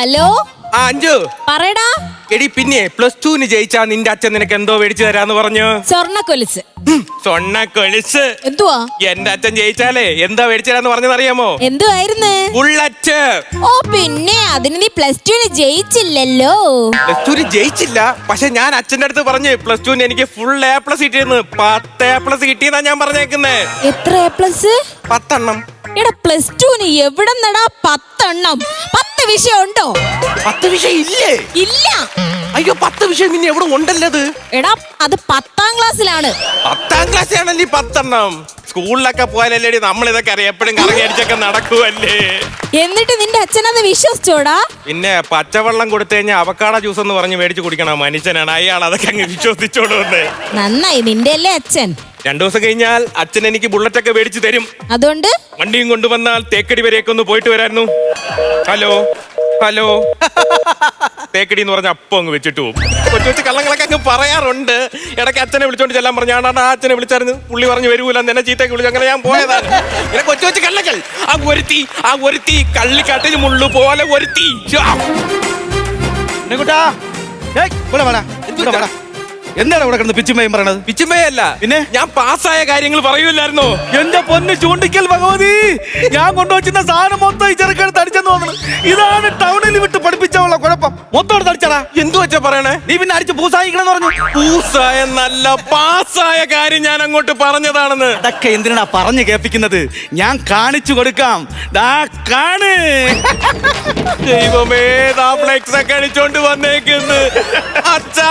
Hello അഞ്ചു പറയടാ. എടി പിന്നെ +2 ജയിച്ചാ നിന്റെ അച്ഛൻ നിനക്ക് എന്തോ മേടിച്ചു തരാന്ന് പറഞ്ഞു. സ്വർണ്ണ കൊലുസ്. സ്വർണ്ണ കൊലുസ്? എന്തുവാ? എന്റെ അച്ഛൻ ജയിച്ചാലേ എന്താ മേടിച്ചു തരാന്ന് പറഞ്ഞതറിയാമോ? എന്തുവായിരുന്നു? ബുള്ളറ്റ്. ഓ പിന്നെ അതിന് നീ +2 ജയിച്ചില്ലല്ലോ. +2 ജയിച്ചില്ല, പക്ഷെ ഞാൻ അച്ഛന്റെ അടുത്ത് പറഞ്ഞു +2 എനിക്ക് ഫുൾ A+ കിട്ടിയെന്ന്. 10 A+ കിട്ടിയെന്നാ ഞാൻ പറഞ്ഞേക്കുന്നേ. എത്ര A+? 10 എണ്ണം. എടാ +2 എവിടെ നടാ 10 എണ്ണം? 10 വിഷയം ഉണ്ടോ? 10 വിഷയം ഇല്ലേ? ഇല്ല. അയ്യോ 10 വിഷയം പിന്നെ എവിടെ ഉണ്ടല്ലത്? എടാ അത് 10ാം ക്ലാസ്സിലാണ്. 10ാം ക്ലാസ്സിലാണല്ലേ 10 എണ്ണം. സ്കൂളിലൊക്കെ പോയാലല്ലേ നമ്മൾ ഇതൊക്കെ അറിയാം. എപ്പോഴും കറങ്ങി അടിച്ചൊക്കെ നടക്കുവല്ലേ. എന്നിട്ട് നിന്റെ അച്ഛനത് വിശ്വസിച്ചോടാ? പിന്നെ പച്ചവെള്ളം കൊടുത്തു കഴിഞ്ഞാൽ അവക്കാട ജ്യൂസ് എന്ന് പറഞ്ഞ് മേടിച്ചു കുടിക്കണം മനുഷ്യനാണ് അയാൾ. അതൊക്കെ അങ്ങ് വിശ്വസിച്ചോളൂന്ന്. നന്നായി, നിന്റെ അല്ലേ അച്ഛൻ. 2 ദിവസം കഴിഞ്ഞാൽ അച്ഛൻ എനിക്ക് ബുള്ളറ്റൊക്കെ മേടിച്ചു തരും. അതുകൊണ്ട് വണ്ടിയും കൊണ്ടുവന്നാൽ തേക്കടി വരെയൊക്കെ ഒന്ന് പോയിട്ട് വരായിരുന്നു. ഹലോ ഹലോ തേക്കടി എന്ന് പറഞ്ഞ അപ്പം അങ്ങ് വെച്ചിട്ട് പോകും. കൊച്ചു കള്ളങ്ങളൊക്കെ അങ്ങ് പറയാറുണ്ട്. ഇടയ്ക്ക് അച്ഛനെ വിളിച്ചോണ്ട് ചെല്ലാൻ പറഞ്ഞു. ഞാൻ അച്ഛനെ വിളിച്ചായിരുന്നു. പുള്ളി പറഞ്ഞു വരൂല, എന്നെ ചീത്തയൊക്കെ വിളിച്ചു. അങ്ങനെ ഞാൻ പോയതാണ്. ഇങ്ങനെ കൊച്ചു കള്ളങ്ങൾ. ആ ഒരുത്തി കള്ളിക്കാട്ടിൽ മുള്ളു പോലെ ഒരുത്തി. എന്താണ് ഇവിടെ കിടന്ന് പിച്ചുമയും പറയണത്? പിച്ചുമയല്ല, പിന്നെ ഞാൻ പാസ്സായ കാര്യങ്ങൾ പറയൂലായിരുന്നോ? എന്റെ പൊന്ന് ചൂണ്ടിക്കൽ ഭഗവതി, ഞാൻ കൊണ്ടുവച്ചിരുന്ന സാധനം മൊത്തം ഈ ചെറുക്കെടുത്ത് അടിച്ചെന്ന് തോന്നുന്നു. ഇതാണ് ടൗണിൽ വിട്ട് പഠിപ്പിച്ചുള്ള കുഴപ്പം. മൊത്തം അടിച്ചടാ. എന്തു വെച്ചാ പറയണേ? നീ പിന്നെ അടിച്ച് പൂസായിക്കണെന്ന് പറഞ്ഞു. പൂസായ നല്ല പാസ്സായ കാര്യം ഞാൻ അങ്ങോട്ട് പറഞ്ഞതാണെന്ന്. അതൊക്കെ എന്തിനാ പറഞ്ഞു കേൾപ്പിക്കുന്നത്? ഞാൻ കാണിച്ചു കൊടുക്കാം. ദാ കാണ്. ദൈവമേ, ഫ്ലെക്സ് ഒക്കെ അടിച്ചോണ്ട് വന്നേക്കുന്നു. അച്ഛാ,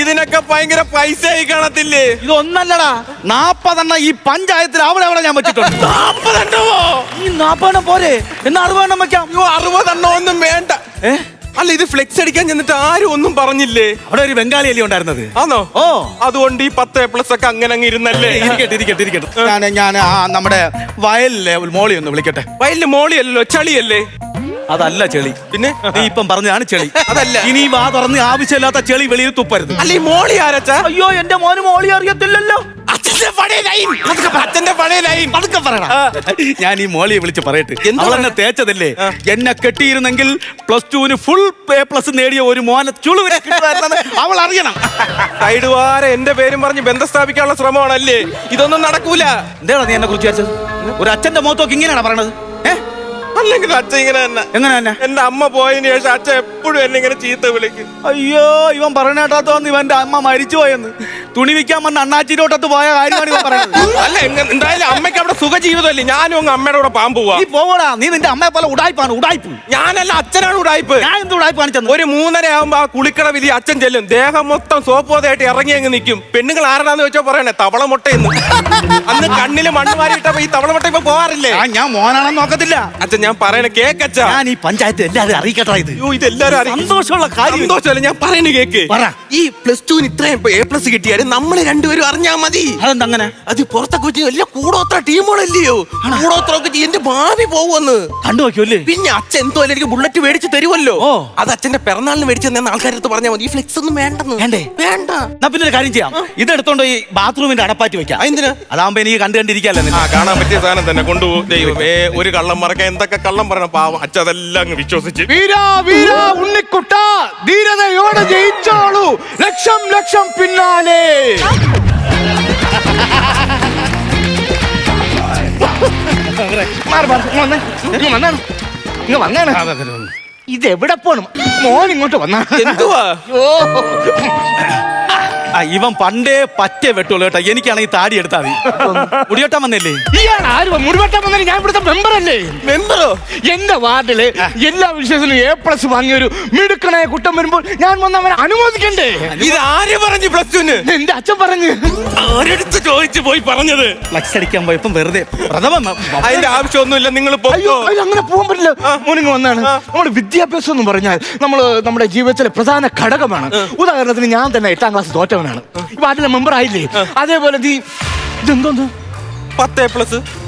ഇതിനൊക്കെ ഭയങ്കര പൈസ ആയി കാണത്തില്ലേ? ഇതൊന്നല്ലടാ, 40 എണ്ണം ഈ പഞ്ചായത്തിൽ അവിടെ ഞാൻ വെച്ചിട്ടുണ്ട്. 40 എണ്ണമോ? ഈ 40 എണ്ണം പോരെ, എന്നാ 60 എണ്ണം വെക്കാം. 60 എണ്ണം ഒന്നും വേണ്ട. അല്ല, ഇത് ഫ്ലെക്സ് അടിക്കാൻ ചെന്നിട്ട് ആരും ഒന്നും പറഞ്ഞില്ലേ? അവിടെ ഒരു ബംഗാളി അല്ലേ ഉണ്ടായിരുന്നത്? ആണോ? ഓ, അതുകൊണ്ട് ഈ 10 A+ ഒക്കെ അങ്ങനെ അങ്ങ് ഇരുന്നല്ലേ? ഇരിക്കട്ടെ. ഞാൻ നമ്മുടെ വയലിലെ മോളി ഒന്ന് വിളിക്കട്ടെ. വയലില് മോളിയല്ലോ, ചളിയല്ലേ? അതല്ല ചെളി. പിന്നെ നീ ഇപ്പം പറഞ്ഞതാണ് ചെളി. അതല്ല. ഇനി വാ തുറന്ന് ആവശ്യമില്ലാത്ത ചെളി വെളിയിൽ തുപ്പരുത്. അല്ല, ഈ മോളി ആരച്ചാ? അയ്യോ, എന്റെ മോന് മോളി അറിയത്തില്ലല്ലോ. അച്ഛന്റെ പഴയ ലൈൻ. അതൊക്കെ പറയണം. ഞാൻ ഈ മോളിയെ വിളിച്ച് പറയട്ടെ. അവളെന്നെ തേച്ചതല്ലേ. എന്നെ കെട്ടിയിരുന്നെങ്കിൽ +2 ഫുൾ A+ നേടിയ ഒരു മോനെ ചുളുവിനെ കിട്ടുമായിരുന്നെന്ന് അവൾ അറിയണം. സൈഡ് വാര എന്റെ പേരും പറഞ്ഞ് ബന്ധം സ്ഥാപിക്കാനുള്ള ശ്രമമാണല്ലേ? ഇതൊന്നും നടക്കൂല. എന്താണോ നീ എന്നെ കുറിച്ച് വിചാരിച്ചത്? ഒരു അച്ഛന്റെ മുഖത്തൊക്കെ ഇങ്ങനെയാണ് പറയണത്? അല്ലെങ്കിൽ അച്ഛൻ ഇങ്ങനെ തന്നെ. എങ്ങനെ തന്നെ? എന്റെ അമ്മ പോയതിനു ശേഷം അച്ഛൻ എപ്പോഴും എന്നെ ഇങ്ങനെ ചീത്ത വിളിക്കും. അയ്യോ, ഇവൻ പറഞ്ഞേട്ടാത്തോന്ന് ഇവന്റെ അമ്മ മരിച്ചു പോയെന്ന്. തുണി വിൽക്കാൻ വന്ന അണ്ണാച്ചിരോട്ടത്ത് പോയ കാര്യമാണ് ഇവൻ പറയുന്നത്. അല്ല, എന്തായാലും അമ്മയ്ക്ക് അവിടെ സുഖജീവിതമല്ലേ? ഞാനും അങ്ങ് അമ്മയുടെ കൂടെ പാമ്പ് പോവാ. നീ പോവടാ. നീ നിന്റെ അമ്മയെ പോലെ ഉടായ്പാണ്. ഉടായ്പ് ഞാനല്ല, അച്ഛനാണ് ഉടായ്പ്. ഞാൻ എന്ത് ഉടായ്പ് കാണിച്ചത്? ഒരു 3:30 ആകുമ്പോ ആ കുളിക്കട വിധി അച്ഛൻ ചെല്ലും. ദേഹം മൊത്തം സോപ്പോതായിട്ട് ഇറങ്ങി അങ്ങ് നിൽക്കും. പെണ്ണുങ്ങൾ ആരാണെന്ന് വെച്ചാൽ പറയണേ തവള മുട്ടയെന്ന്. അന്ന് കണ്ണില് മണ്ണ് മാറിയിട്ടപ്പോ ഈ തവള മുട്ട ഇപ്പൊ പോവാറില്ലേ? ഞാൻ മോനാണെന്ന് നോക്കത്തില്ല. അച്ഛൻ ഞാൻ പറയണ കേക്കച്ച. ഞാൻ ഈ പഞ്ചായത്ത് എല്ലാവരും അറിയിക്കട്ടെ. ഇത് ഇതെല്ലാരും സന്തോഷമുള്ള കാര്യം. സന്തോഷമല്ല, ഞാൻ പറയണ കേക്ക്. ഈ +2 ഇത്രയും A+ കിട്ടിയാലും നമ്മള് രണ്ടുപേരും അറിഞ്ഞാ മതി. അതെന്തങ്ങനെ? അത് പുറത്തൊക്കെ വെച്ച് എല്ലാം കൂടോത്ര ടീമുകളല്ലയോ? കൂടോത്രമൊക്കെ എന്റെ ഭാവി പോകുമെന്ന് കണ്ടു നോക്കിയല്ലേ? പിന്നെ അച്ഛൻ എന്തോ എനിക്ക് ബുള്ളറ്റ് മേടിച്ച് തരുമല്ലോ. അത് അച്ഛന്റെ പിറന്നാളിന് മേടിച്ചെന്ന് ആൾക്കാരടുത്ത് പറഞ്ഞാൽ മതി. ഈ ഫ്ലെക്സ് ഒന്നും വേണ്ടെന്ന്. വേണ്ട. പിന്നെ ഒരു കാര്യം ചെയ്യാം. ഇതെടുത്തോണ്ട് ഈ ബാത്റൂമിന്റെ അടപ്പാറ്റി വെക്കാം. എന്തിനാ? അതാകുമ്പോ എനിക്ക് കണ്ടിരിക്കാല്ലോ. കാണാൻ പറ്റിയ സാധനം തന്നെ കൊണ്ടുപോകും. ദൈവമേ, ഒരു കള്ളം മറക്കാൻ എന്തൊക്കെ കള്ളം പറയണം. പാവം അച്ഛൻ അതെല്ലാം അങ്ങ് വിശ്വസിച്ച്. വീരാ ഉണ്ണിക്കുട്ട, ധീരതയോടെ ജയിച്ചോളൂ. ലക്ഷം ലക്ഷം പിന്നാലെ. ഇതെവിടെ പോണം? മോൻ ഇങ്ങോട്ട് വന്നാ എന്തുവാ? ഇവൻ പണ്ടേ പറ്റേ വെട്ടുള്ളൂ കേട്ടോ. എനിക്കാണെങ്കിൽ താടി എടുത്താൽ മതി. മുടിവെട്ടാൻ വന്നല്ലേ? മുടിവെട്ടാൻ വന്നേ. ഞാൻ ഇവിടുത്തെ മെമ്പറല്ലേ? മെമ്പറോ? എന്റെ വാർഡില് എല്ലാ വിഷയത്തിലും A+ വാങ്ങിയ ഒരു മിടുക്കനായ കുട്ടം വരുമ്പോൾ ഞാൻ വന്ന് അവനെ അനുമോദിക്കണ്ടേ? ഇത് ആര് പറഞ്ഞു +2? എന്റെ അച്ഛൻ പറഞ്ഞു. ആരെടുത്ത് ചോദിച്ചു പോയി പറഞ്ഞത്? ഫ്ലക്സ് അടിക്കാൻ പോയപ്പം വെറുതെ അതിന്റെ ആവശ്യമൊന്നുമില്ല. നിങ്ങൾ അങ്ങനെ പോകാൻ പറ്റില്ല. മോനിങ് വന്നാണ്. നമ്മുടെ വിദ്യാഭ്യാസം എന്ന് പറഞ്ഞാൽ നമ്മുടെ ജീവിതത്തിലെ പ്രധാന ഘടകമാണ്. ഉദാഹരണത്തിന് ഞാൻ തന്നെ 8ാം ക്ലാസ് തോറ്റവനാണ്. വാർഡിലെ മെമ്പർ ആയില്ലേ? അതേപോലെ നീ ഇതെന്തോന്ന് 10 A+?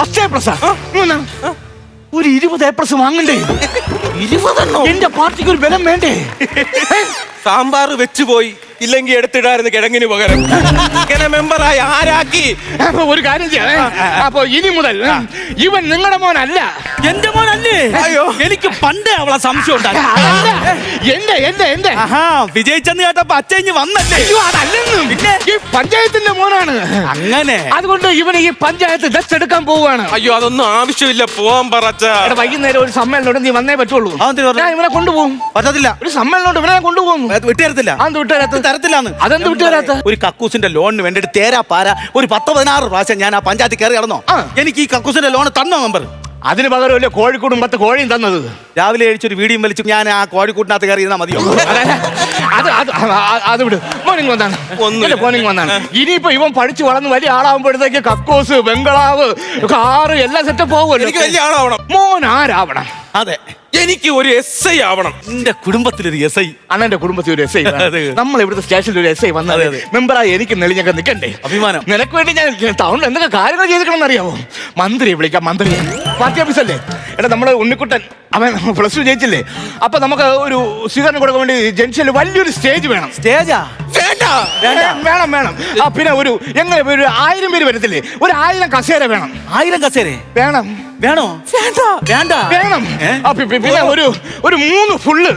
10 A+? ഒരു 20 A+ വാങ്ങണ്ടേ? 20 എണ്ണോ? എന്റെ പാർട്ടിക്ക് ഒരു ബലം വേണ്ടേ? സാമ്പാർ വെച്ചുപോയി ഇല്ലെങ്കിൽ എടുത്തിടായിരുന്നു കിഴങ്ങിന് പകരം. ഇങ്ങനെ മെമ്പറായി ആരാക്കി? അപ്പൊ ഒരു കാര്യം ചെയ്യാം. അപ്പൊ ഇനി മുതൽ ഇവൻ നിങ്ങളുടെ മോനല്ല. എന്റെ മോനല്ലേ? അയ്യോ. എനിക്ക് പണ്ടേ അവളെ സംശയം ഉണ്ടായി. അതല്ല. എന്റെ ആഹാ, വിജയിച്ചെന്ന് കേട്ടപ്പോ അച്ഛഞ്ഞ് വന്നല്ലേ? അയ്യോ, അതല്ലെന്നും ഈ പഞ്ചായത്തിന്റെ മോനാണ്. അങ്ങനെ അതുകൊണ്ട് ഇവന് ഈ പഞ്ചായത്ത് ദത്ത് എടുക്കാൻ പോവുകയാണ്. അയ്യോ, അതൊന്നും ആവശ്യമില്ല, പോവാൻ പറച്ച. എടാ, വൈകുന്നേരം ഒരു സമ്മേളനം നീ വന്നേ പറ്റുള്ളൂ. അതെന്തിന് പറഞ്ഞു? ഞാൻ ഇവനെ കൊണ്ടുപോകും. പറ്റത്തില്ല. ഒരു സമ്മേളനം ഇവനെ കൊണ്ടുപോകുന്നു. വിട്ടുതരത്തില്ല. അതെന്ത് വിട്ടുതരാത്ത? തരത്തില്ലാന്ന്. അതെന്ത് വിട്ടുതരാത്ത? ഒരു കക്കൂസിന്റെ ലോണിന് വേണ്ടിട്ട് തേരാ പാര ഒരു 10-16 പ്രാവശ്യം ഞാൻ ആ പഞ്ചായത്തിൽ കയറി നടന്നോ. എനിക്ക് ഈ കക്കൂസിന്റെ ലോൺ തന്നോ മെമ്പർ? അതിന് പകരമല്ലേ കോഴിക്കോടും 10 കോഴിയും തന്നത്. രാവിലെ കഴിച്ചൊരു വീടിയും വലിച്ചു ഞാൻ ആ കോഴിക്കൂട്ടിനകത്ത് കയറി ഇരുന്നാ മതിയോ? അത് വിട്. മോർണിംഗ് വന്നാണ്. മോർണിംഗ് വന്നാണ്. ഇനിയിപ്പോ ഇവൻ പഠിച്ചു വളർന്ന് വലിയ ആളാവുമ്പോഴത്തേക്ക് കക്കോസ്, ബംഗ്ലാവ്, കാറ് എല്ലാം സെറ്റപ്പ് ആവുമല്ലോ. എനിക്ക് വലിയ ആളാവണം. മോൻ ആരാവണം? അതെ, എനിക്ക് ഒരു SI ആവണം. എന്റെ കുടുംബത്തിലൊരു SI. അണ്ണന്റെ കുടുംബത്തിൽ ഒരു SI. നമ്മൾ ഇവിടുത്തെ സ്റ്റേഷനിൽ ഒരു SI വന്നത് മെമ്പറായി എനിക്ക് നെളിഞ്ഞൊക്കെ നിൽക്കണ്ടേ? അഭിമാനം. നിനക്ക് വേണ്ടി ഞാൻ ടൗണിൽ എന്തൊക്കെ കാര്യങ്ങൾ ചെയ്തിട്ടുണ്ടെന്ന് അറിയാമോ? മന്ത്രിയെ വിളിക്കാം. മന്ത്രി പാർട്ടി ഓഫീസല്ലേ? എടാ, നമ്മുടെ ഉണ്ണിക്കുട്ടൻ അവൻ +2 ജയിച്ചില്ലേ? അപ്പൊ നമുക്ക് ഒരു സ്വീകരണം കൊടുക്കാൻ വേണ്ടി ജംഗ്ഷനിൽ വലിയൊരു സ്റ്റേജ് വേണം. സ്റ്റേജാ? വേണ്ട. വേണം. പിന്നെ ഒരു 1000 പേര് വരത്തില്ലേ? ഒരു 1000 കസേര വേണം. 1000 കസേരേ വേണം. വേണോ? വേണ്ട. വേണം. പിന്നെ ഒരു 3 ഫുള്ള്.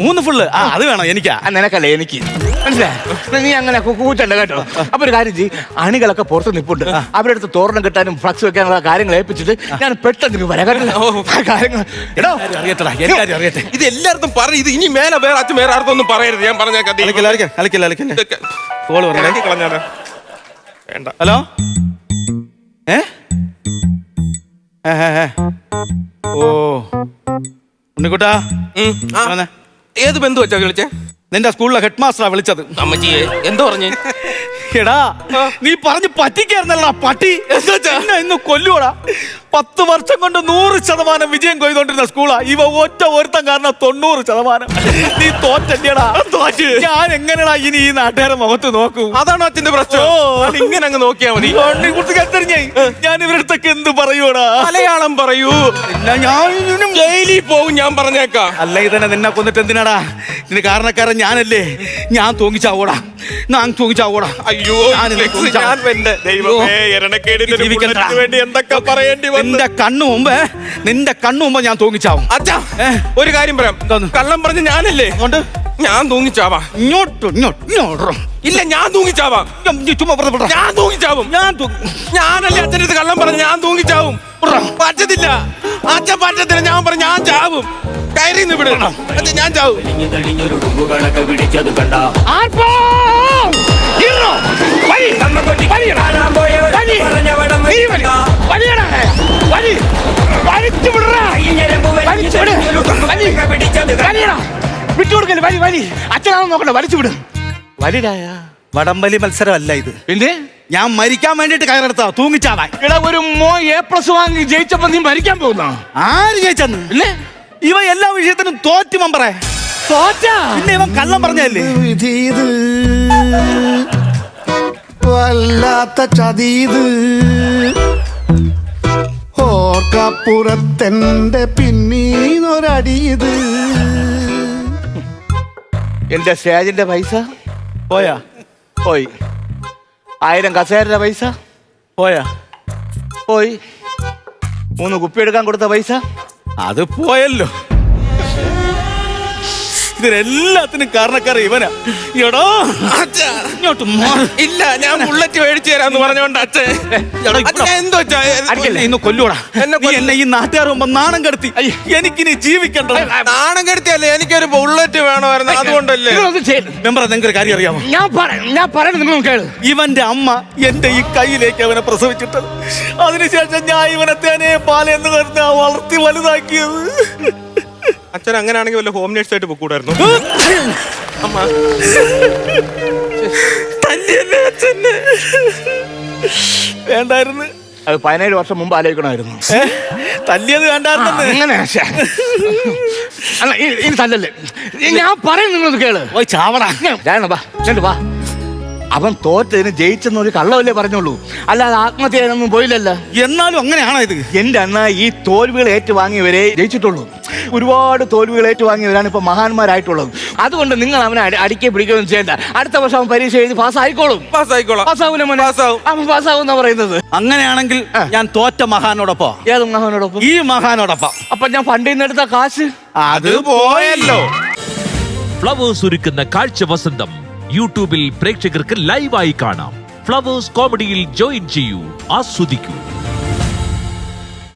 3 ഫുള്ള്? ആ, അത് വേണം. എനിക്കാ? നിനക്കല്ലേ? എനിക്ക് മനസ്സിലായി. നീ അങ്ങനെ കൂറ്റണ്ട കേട്ടോ. അപ്പൊ ഒരു കാര്യം ചെയ്യ്, അണികളൊക്കെ പുറത്ത് നിൽപ്പുണ്ട്. അവരുടെ അടുത്ത് തോരണം കെട്ടാനും ഫ്ലക്സ് വെക്കാനുള്ള കാര്യങ്ങൾ ഏൽപ്പിച്ചിട്ട് ഞാൻ പെട്ടെന്ന് വരാം കേട്ടോ. കാര്യങ്ങൾ എടോ അറിയട്ടെടാ, എല്ലാരും അറിയട്ടെ. ഇത് എല്ലായിടത്തും പറ. ഇത് ഇനി മേലെ വേറെ അച്ഛൻ വേറെ ആർക്കൊന്നും പറയരുത്. ഞാൻ പറഞ്ഞേക്കാം. കോള് പറഞ്ഞേ. കളഞ്ഞാലോ? വേണ്ട. ഹലോ. ഓ ഉണ്ണിക്കുട്ടാ, ഏത് ബന്ധു വെച്ചാ വിളിച്ചേ? നിന്റെ സ്കൂളിലെ ഹെഡ് മാസ്റ്ററാ വിളിച്ചത്. അമ്മച്ചിയെ എന്തോ പറഞ്ഞു? എടാ, നീ പറഞ്ഞ് പറ്റിക്കായിരുന്നല്ലടാ പട്ടി. എന്നെ ഇന്ന് കൊല്ലുവടാ. 10 വർഷം കൊണ്ട് 100% വിജയം കൊയ്തോണ്ടിരുന്ന സ്കൂളാ. ഇവ ഒരുത്തം കാരണം 90%. നീ തോറ്റല്ലേടാ? ഞാൻ എങ്ങനെയാ ഇനി ഈ നാട്ടുകാരെ മുഖത്ത് നോക്കൂ? അതാണോ അച്ഛന്റെ പ്രശ്നം? ഇങ്ങനെ അങ്ങ് നോക്കിയാ മതി. ഞാൻ ഇവരടുത്തൊക്കെ എന്ത് പറയൂടാ? മലയാളം പറയൂ. ഞാൻ ജയിലിൽ പോകും. ഞാൻ പറഞ്ഞേക്കാം. അല്ലെങ്കിൽ തന്നെ നിന്നെ കൊന്നിട്ട് എന്തിനാടാ? ഇതിന് കാരണക്കാരൻ ഞാനല്ലേ? ഞാൻ തൂങ്ങിച്ചാവൂടാ. അയ്യോ, ഞാൻ എന്റെ ദൈവമേ, എരണക്കേടിന് വേണ്ടി എന്തൊക്കെ പറയേണ്ടി വന്നു. നിന്റെ കണ്ണു മുമ്പ് ഞാൻ തൂങ്ങിച്ചാവും. അച്ഛാ, ഒരു കാര്യം പറയാം. കള്ളം പറഞ്ഞ് ഞാനല്ലേ? ഞാൻ തൂങ്ങിച്ചാവാം. ഇല്ല, ഞാൻ തൂങ്ങിച്ചാവാം. ഞാൻ തൂങ്ങിച്ചാവും. ഞാനല്ലേ അച്ഛൻ്റെ അടുത്ത് കള്ളം പറഞ്ഞ് ഞാൻ തൂങ്ങിച്ചാവും. പറ്റത്തില്ല അച്ഛൻ, പറ്റത്തില്ല. ഞാൻ പറഞ്ഞു ഞാൻ ചാവും. കയറി വിടണം അച്ഛൻ, ഞാൻ ചാവും. വിട്ടുകൊടുക്കല്ലേ? വലി അച്ഛനാണെന്ന് നോക്കണ്ട, വലിച്ചു വിടും. വലിരായ വടംവലി മത്സരമല്ല ഇത്. പിന്നെ ഞാൻ മരിക്കാൻ വേണ്ടിട്ട് കയറെടുത്താ തൂങ്ങിച്ചാവാൻ. ഇവിടെ ഒരു A+ വാങ്ങി ജയിച്ചപ്പോ നീ മരിക്കാൻ പോകുന്ന? ആര് ജയിച്ചെന്ന്? ഇല്ലേ, ഇവ എല്ലാ വിഷയത്തിനും തോറ്റു മെമ്പറേ. പിന്നെ ഇവൻ കള്ളം പറഞ്ഞല്ലേ? വിധീത് വല്ലാത്ത ചതീത് ഓർക്കപ്പുറത്തെന്റെ പിന്നീന്നൊരടിയത്. എന്റെ സ്റ്റേജിന്റെ പൈസ പോയാ? പോയി. 1000 കസേരയുടെ പൈസ പോയി. 3 കുപ്പി എടുക്കാൻ കൊടുത്ത പൈസ അത് പോയല്ലോ. ഇതിനെല്ലാത്തിനും കാരണക്കാരൻ ഇവനാ. എടോ ഇങ്ങോട്ട് ഇല്ല, ഞാൻ ബുള്ളറ്റ് മേടിച്ചു തരാന്ന് പറഞ്ഞോണ്ട് അച്ഛൻ എന്തോ ഇന്ന് കൊല്ലൂടാ. എന്നെ ഈ നാട്ടുകാർ മുമ്പ് നാണം കെടുത്തി. എനിക്കിനി ജീവിക്കണ്ട. നാണം കെടുത്തിയല്ലേ? എനിക്കൊരു ബുള്ളറ്റ് വേണമായിരുന്നു, അതുകൊണ്ടല്ലേ. മെമ്പർ, നിങ്ങൾക്കൊരു കാര്യം അറിയാമോ? ഞാൻ പറയുന്നത് കേള്. ഇവന്റെ അമ്മ എന്റെ ഈ കയ്യിലേക്ക് അവനെ പ്രസവിച്ചിട്ടത്. അതിനുശേഷം ഞാൻ ഇവനെ തേനെ പാലെന്ന് കരുതി വളർത്തി വലുതാക്കിയത്. അച്ഛൻ അങ്ങനെയാണെങ്കിൽ വല്ല ഹോം നേഴ്സ് ആയിട്ട് പോകൂടായിരുന്നു. അമ്മ വേണ്ടായിരുന്നു. അത് 17 വർഷം മുമ്പ് ആലോചിക്കണമായിരുന്നു. തല്ലിയത് വേണ്ടായിരുന്നു. അങ്ങനെ ഇനി തല്ലല്ലേ? ഞാൻ പറയുന്നത് കേള്. ചാവടാ. വാ. അവൻ തോറ്റതിന് ജയിച്ചെന്നൊരു കള്ളവല്ലേ പറഞ്ഞോളൂ, അല്ലാതെ ആത്മഹത്യ ചെയ്യാനൊന്നും പോയില്ലല്ലോ. എന്നാലും അങ്ങനെയാണോ ഇത്? എന്റെ അണ്ണ, ഈ തോൽവികൾ ഏറ്റുവാങ്ങിയവരെ ജയിച്ചിട്ടുള്ളൂ. ഒരുപാട് തോൽവികൾ ഏറ്റുവാങ്ങിയവരാണ് ഇപ്പൊ മഹാന്മാരായിട്ടുള്ളത്. അതുകൊണ്ട് നിങ്ങൾ അവനെ അടിക്കെ പിടിക്കുകയും ചെയ്യേണ്ട. അടുത്ത വർഷം അവൻ പരീക്ഷ എഴുതി പാസ്സായിക്കോളും. പാസ്സായിക്കോളാം. പാസ്സാവൂല മോനെ? പാസ്സാവും. അവൻ പാസ്സാവുന്ന പറയുന്നത്. അങ്ങനെയാണെങ്കിൽ ഞാൻ തോറ്റ മഹാനോടൊപ്പം. ഏത് മഹാനോടൊപ്പം? ഈ മഹാനോടൊപ്പം. അപ്പൊ ഞാൻ ഫണ്ടിൽ നിന്ന് എടുത്ത കാശ് അത് പോയല്ലോ. ഫ്ലവേഴ്സ് ഒരുക്കുന്ന കാഴ്ച വസന്തം യൂട്യൂബിൽ പ്രേക്ഷകർക്ക് ലൈവായി കാണാം. ഫ്ലവേഴ്സ് കോമഡിയിൽ ജോയിൻ ചെയ്യൂ, ആസ്വദിക്കൂ.